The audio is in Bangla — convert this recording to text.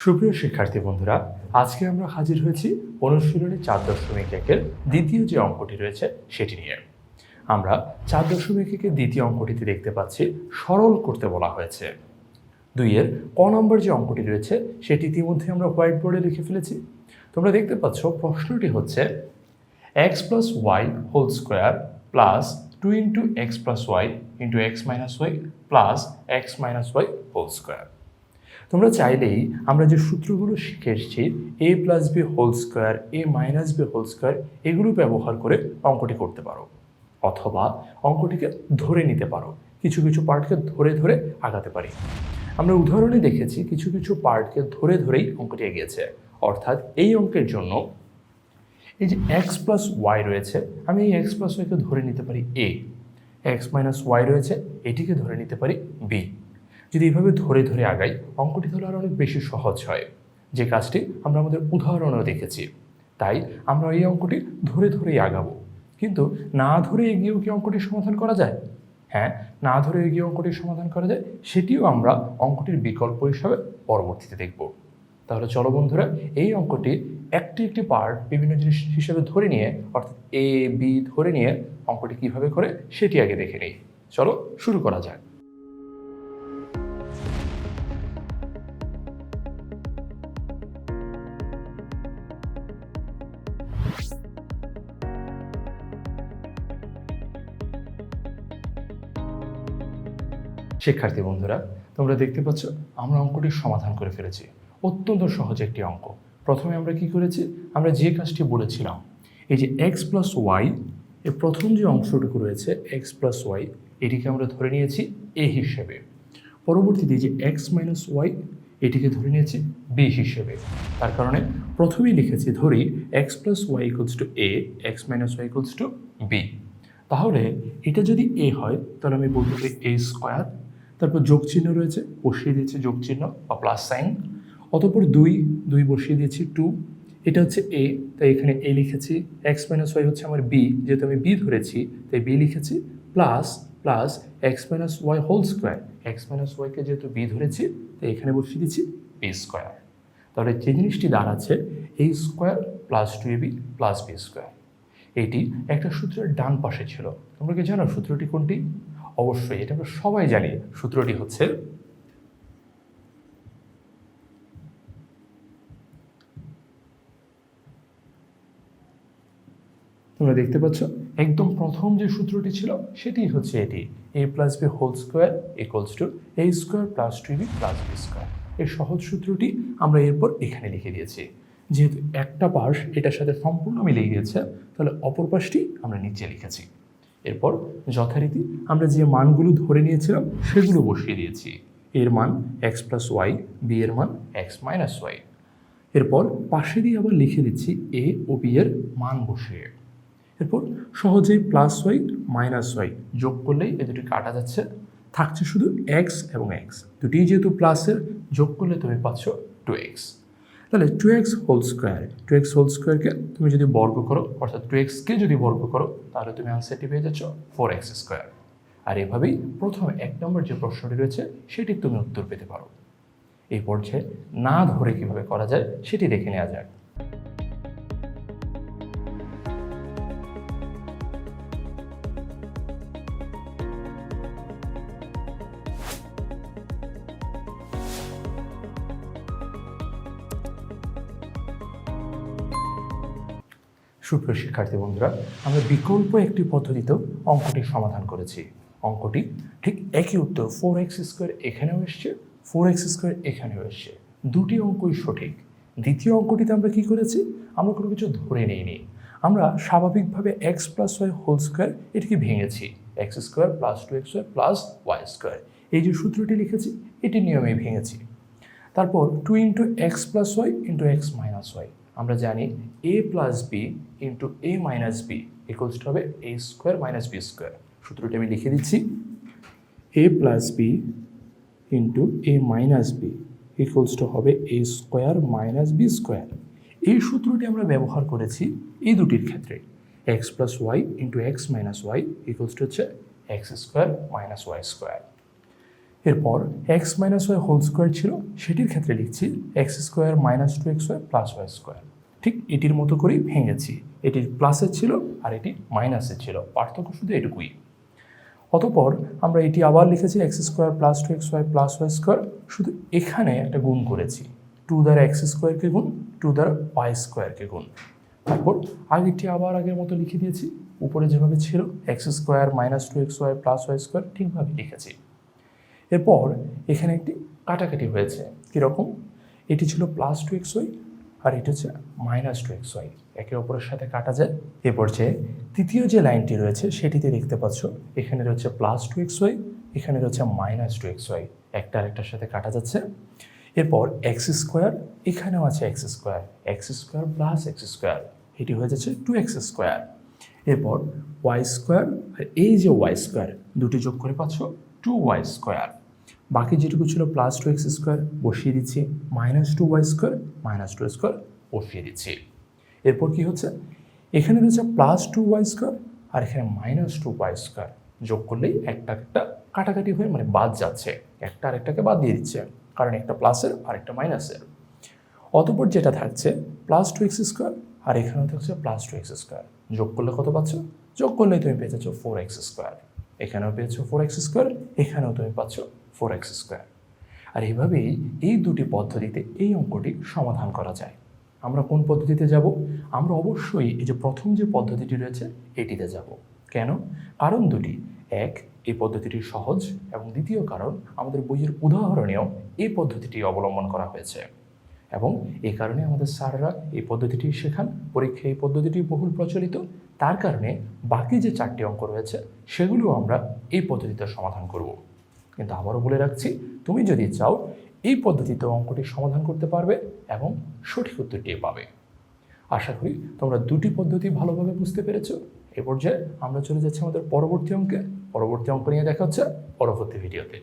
সুপ্রিয় শিক্ষার্থী বন্ধুরা, আজকে আমরা হাজির হয়েছি অনুশীলনী 4.1-এর দ্বিতীয় যে অঙ্কটি রয়েছে সেটি নিয়ে। আমরা 4.1-এর দ্বিতীয় অঙ্কটিতে দেখতে পাচ্ছি সরল করতে বলা হয়েছে। 2-এর ক নম্বর যে অঙ্কটি রয়েছে সেটি ইতিমধ্যে আমরা হোয়াইট বোর্ডে লিখে ফেলেছি। তোমরা দেখতে পাচ্ছ প্রশ্নটি হচ্ছে x + y² + 2 × x + y × x - y + x - y²। তোমরা চাইলেই আমরা যে সূত্রগুলো শিখে এসেছি a + b² a - b² এগুলো ব্যবহার করে অঙ্কটি করতে পারো, অথবা অঙ্কটিকে ধরে নিতে পারো। কিছু কিছু পার্টকে ধরে ধরে আগাতে পারি। আমরা উদাহরণে দেখেছি কিছু কিছু পার্টকে ধরে ধরেই অঙ্কটি এগিয়েছে। অর্থাৎ এই অঙ্কের জন্য এই যে x + y রয়েছে, আমি এই x + y কে ধরে নিতে পারি a, x - y রয়েছে এটিকে ধরে নিতে পারি b। যদি এইভাবে ধরে ধরে আগাই অঙ্কটি তাহলে আরও অনেক বেশি সহজ হয়, যে কাজটি আমরা আমাদের উদাহরণেও দেখেছি। তাই আমরা এই অঙ্কটি ধরে ধরেই আগাবো। কিন্তু না ধরে এগিয়েও কি অঙ্কটির সমাধান করা যায়? হ্যাঁ, না ধরে এগিয়ে অঙ্কটির সমাধান করা যায়, সেটিও আমরা অঙ্কটির বিকল্প হিসাবে পরবর্তীতে দেখব। তাহলে চলো বন্ধুরা, এই অঙ্কটি একটি একটি পার্ট বিভিন্ন জিনিস হিসেবে ধরে নিয়ে, অর্থাৎ a b ধরে নিয়ে অঙ্কটি কীভাবে করে সেটি আগে দেখে নিই। চলো শুরু করা যাক। শিক্ষার্থী বন্ধুরা, তোমরা দেখতে পাচ্ছ আমরা অঙ্কটির সমাধান করে ফেলেছি। অত্যন্ত সহজ একটি অঙ্ক। প্রথমে আমরা কি করেছি, আমরা যে কাজটি বলেছিলাম, এই যে x + y এর প্রথম যে অংশটুকু রয়েছে x + y এটিকে আমরা ধরে নিয়েছি a হিসেবে। পরবর্তীতে যে x - y এটিকে ধরে নিয়েছি b হিসেবে। তার কারণে প্রথমেই লিখেছি ধরি x + y = a, x - y = b। তাহলে এটা যদি a হয় তাহলে আমি বলতে পারি a², তারপর যোগ চিহ্ন রয়েছে, বসিয়ে দিয়েছি যোগ চিহ্ন বা প্লাস সাইন, অতঃপর 2 দুই বসিয়ে দিয়েছি 2, এটা হচ্ছে a, তাই এখানে a লিখেছি। x - y হচ্ছে আমার b, যেহেতু আমি b ধরেছি তাই b লিখেছি, plus plus x - y², x - y কে যেহেতু b ধরেছি তাই এখানে বসিয়ে দিচ্ছি b²। তাহলে যে জিনিসটি দাঁড়াচ্ছে a² + 2ab + b²। এটি একটা সূত্রের ডান পাশে ছিল। তোমরা কি জানো সূত্রটি কোনটি? অবশ্যই এটা আমরা সবাই জানি। সূত্রটি হচ্ছে তোমরা দেখতে পাচ্ছ একদম প্রথম যে সূত্রটি ছিল সেটি হচ্ছে এটি, a + b² = a² + 2ab + b²। এই সহজ সূত্রটি আমরা এরপর এখানে লিখে দিয়েছি। যেহেতু একটা পাশ এটার সাথে সম্পূর্ণ মিলে গিয়েছে তাহলে অপর পাশটি আমরা নিচে লিখেছি। এরপর যথারীতি আমরা যে মানগুলো ধরে নিয়েছিলাম সেগুলো বসিয়ে দিয়েছি। এর মান x + y, b এর মান x - y। এরপর পাশে দিয়ে আবার লিখে দিচ্ছি a ও b এর মান বসিয়ে। এরপর সহজেই +y - y যোগ করলেই এ দুটি কাটা যাচ্ছে, থাকছে শুধু x এবং x। দুটি যেহেতু প্লাসের, যোগ করলে তুমি পাচ্ছ 2x। তাহলে 2x² কে তুমি যদি বর্গ করো, অর্থাৎ 2x-কে যদি বর্গ করো তাহলে তুমি আনসারটি পেয়ে যাচ্ছ 4x²। আর এভাবেই প্রথম 1 নম্বর যে প্রশ্নটি রয়েছে সেটির তুমি উত্তর পেতে পারো। এই পর্যায়ে না ধরে কিভাবে করা যায় সেটি দেখে নেওয়া যাক। সুপ্রিয় শিক্ষার্থী বন্ধুরা, আমরা বিকল্প একটি পদ্ধতিতেও অঙ্কটি সমাধান করেছি। অঙ্কটি ঠিক একই উত্তর, 4x² এখানেও এসছে, 4x² এখানেও এসছে। দুটি অঙ্কই সঠিক। দ্বিতীয় অঙ্কটিতে আমরা কি করেছি, আমরা কোনো কিছু ধরে নিইনি। আমরা স্বাভাবিকভাবে x + y² এটিকে ভেঙেছি, x² + 2x² + y²। এই যে সূত্রটি লিখেছি এটি নিয়মে ভেঙেছি। তারপর 2 × x + y × x - y। আমরা জানি a + b × a - b = হবে a² - b²। সূত্রটি আমি লিখে দিচ্ছি, a + b × a - b হবে a² - b²। এই সূত্রটি আমরা ব্যবহার করেছি এই দুটির ক্ষেত্রে। x + y × x - y হচ্ছে x² - y²। এরপর x minus y whole square ছিল, সেটির ক্ষেত্রে লিখছি x square minus 2x plus y square. ঠিক এটির মতো করেই ভেঙেছি, এটি প্লাসের ছিল আর এটি মাইনাসের ছিল, পার্থক্য শুধু এটুকুই। অতঃপর আমরা এটি আবার লিখেছি x square plus 2xy plus y square, শুধু এখানে একটা গুণ করেছি, 2 দ্বারা এক্স স্কোয়ারকে গুণ, 2 দ্বারা ওয়াই স্কোয়ারকে গুণ। তারপর আগেরটি আবার আগের মতো লিখে দিয়েছি, উপরে যেভাবে ছিল x square minus 2xy plus y square ঠিকভাবে লিখেছি। এরপর এখানে একটি কাটাকাটি হয়েছে, কীরকম? এটি ছিল প্লাস 2xy আর এটি হচ্ছে মাইনাস 2xy, একে অপরের সাথে কাটা যায়। এ পর্যায়ে তৃতীয় যে লাইনটি রয়েছে সেটিতে দেখতে পাচ্ছ এখানে রয়েছে প্লাস 2xy, এখানে রয়েছে মাইনাস 2xy, একটা আরেকটার সাথে কাটা যাচ্ছে। এরপর এক্স স্কোয়ার, এখানেও আছে x square plus x square, এটি হয়ে যাচ্ছে 2x স্কোয়ার। এরপর ওয়াই স্কোয়ার আর এই যে ওয়াই স্কোয়ার, দুটি যোগ করে পাচ্ছ 2y স্কোয়ার। বাকি যেটুকু ছিল প্লাস 2x স্কোয়ার বসিয়ে দিচ্ছি, মাইনাস 2y স্কোয়ার বসিয়ে দিচ্ছি। এরপর কি হচ্ছে, এখানে রয়েছে প্লাস 2y স্কোয়ার আর এখানে মাইনাস 2y স্কোয়ার, যোগ করলেই একটা একটা কাটাকাটি হয়ে মানে বাদ যাচ্ছে, একটা আরেকটাকে বাদ দিয়ে দিচ্ছে, কারণ একটা প্লাসের আর একটা মাইনাসের। অতঃপর যেটা থাকছে প্লাস 2x স্কোয়ার আর এখানেও থাকছে প্লাস 2x স্কোয়ার, যোগ করলে কত পাচ্ছ? যোগ করলেই তুমি পেয়ে যাচ্ছ 4x স্কোয়ার, এখানেও পেয়েছো 4x স্কোয়ার, এখানেও তুমি পাচ্ছ 4x স্কোয়ার। আর এইভাবেই এই দুটি পদ্ধতিতে এই অঙ্কটি সমাধান করা যায়। আমরা কোন পদ্ধতিতে যাব? আমরা অবশ্যই এই যে প্রথম যে পদ্ধতিটি রয়েছে এটিতে যাব। কেন? কারণ দুটি, এক, এই পদ্ধতিটি সহজ, এবং দ্বিতীয় কারণ আমাদের বইয়ের উদাহরণেও এই পদ্ধতিটি অবলম্বন করা হয়েছে, এবং এই কারণে আমাদের স্যাররা এই পদ্ধতিটি শেখান, পরীক্ষায় এই পদ্ধতিটি বহুল প্রচলিত। তার কারণে বাকি যে 4টি অঙ্ক রয়েছে সেগুলো আমরা এই পদ্ধতিতে সমাধান করব। কিন্তু আবারও বলে রাখছি, তুমি যদি চাও এই পদ্ধতিতে অঙ্কটি সমাধান করতে পারবে এবং সঠিক উত্তরটি পাবে। আশা করি তোমরা দুটি পদ্ধতি ভালোভাবে বুঝতে পেরেছো। এ পর্যায়ে আমরা চলে যাচ্ছি আমাদের পরবর্তী অঙ্কে। পরবর্তী অঙ্ক নিয়ে দেখা হচ্ছে পরবর্তী ভিডিওতে।